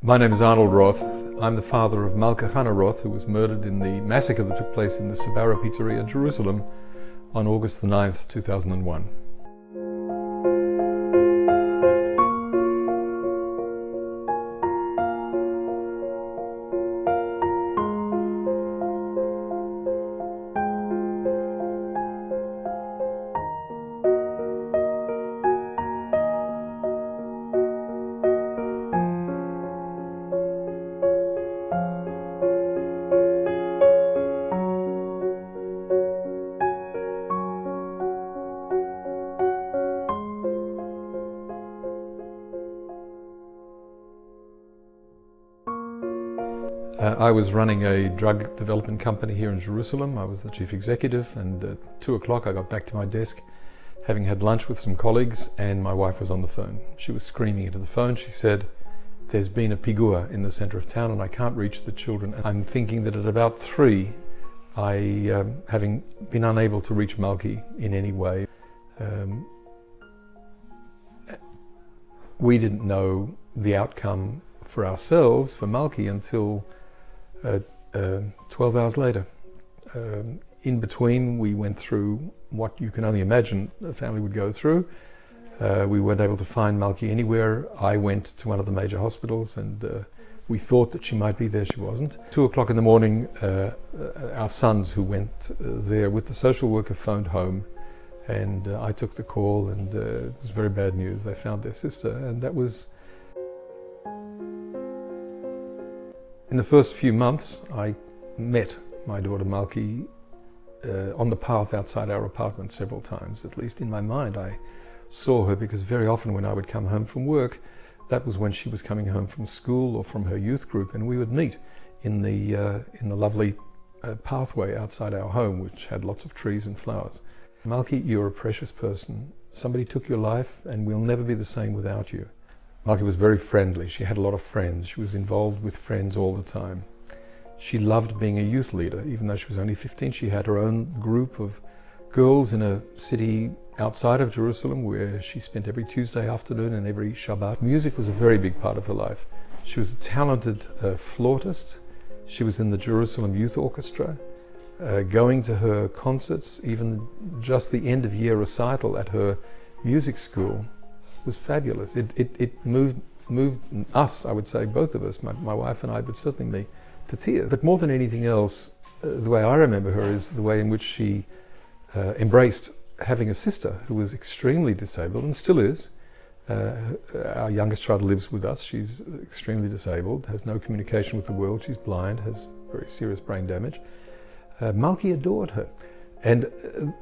My name is Arnold Roth. I'm the father of Malka Hannah Roth, who was murdered in the massacre that took place in the Sbarro Pizzeria in Jerusalem on August the 9th, 2001. I was running a drug development company here in Jerusalem. I was the chief executive, and at 2 o'clock I got back to my desk, having had lunch with some colleagues, and my wife was on the phone. She was screaming into the phone. She said, "There's been a pigua in the center of town and I can't reach the children." I'm thinking that at about 3, having been unable to reach Malki in any way, we didn't know the outcome for ourselves, for Malki, until 12 hours later. In between, we went through what you can only imagine a family would go through. We weren't able to find Malki anywhere. I went to one of the major hospitals, and we thought that she might be there. She wasn't. 2 o'clock in the morning, our sons who went there with the social worker phoned home, and I took the call, and it was very bad news. They found their sister, and that was... In the first few months, I met my daughter Malki on the path outside our apartment several times. At least in my mind, I saw her, because very often when I would come home from work, that was when she was coming home from school or from her youth group, and we would meet in the lovely pathway outside our home, which had lots of trees and flowers. "Malki, you're a precious person. Somebody took your life, and we'll never be the same without you." Malki was very friendly. She had a lot of friends. She was involved with friends all the time. She loved being a youth leader. Even though she was only 15, she had her own group of girls in a city outside of Jerusalem where she spent every Tuesday afternoon and every Shabbat. Music was a very big part of her life. She was a talented flautist. She was in the Jerusalem Youth Orchestra, going to her concerts, even just the end of year recital at her music school was fabulous. It moved us, I would say, both of us, my wife and I, but certainly me, to tears. But more than anything else, the way I remember her is the way in which she embraced having a sister who was extremely disabled, and still is. Our youngest child lives with us. She's extremely disabled, has no communication with the world. She's blind, has very serious brain damage. Malki adored her. And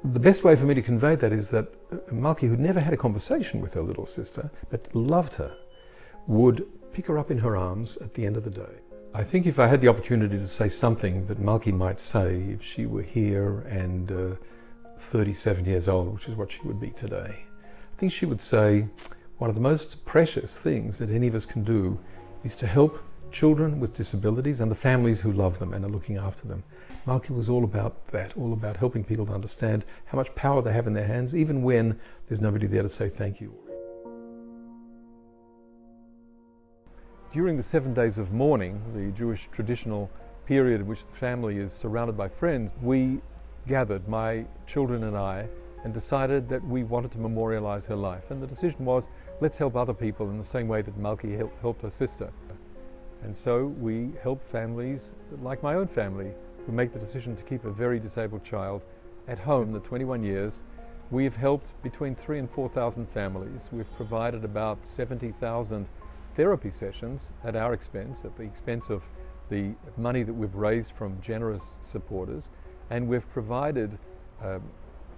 the best way for me to convey that is that Malki, who'd never had a conversation with her little sister, but loved her, would pick her up in her arms at the end of the day. I think if I had the opportunity to say something that Malki might say if she were here and 37 years old, which is what she would be today, I think she would say, one of the most precious things that any of us can do is to help children with disabilities and the families who love them and are looking after them. Malki was all about that, all about helping people to understand how much power they have in their hands, even when there's nobody there to say thank you. During the 7 days of mourning, the Jewish traditional period in which the family is surrounded by friends, we gathered, my children and I, and decided that we wanted to memorialize her life. And the decision was, let's help other people in the same way that Malki helped her sister. And so we help families, like my own family, who make the decision to keep a very disabled child at home. In the 21 years, we have helped between 3,000 and 4,000 families. We've provided about 70,000 therapy sessions at our expense, at the expense of the money that we've raised from generous supporters. And we've provided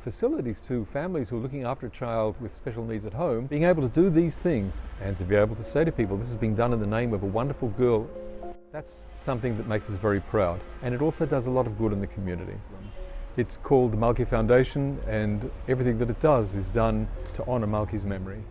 facilities to families who are looking after a child with special needs at home, being able to do these things and to be able to say to people, this is being done in the name of a wonderful girl. That's something that makes us very proud, and it also does a lot of good in the community. It's called the Malki Foundation, and everything that it does is done to honor Malki's memory.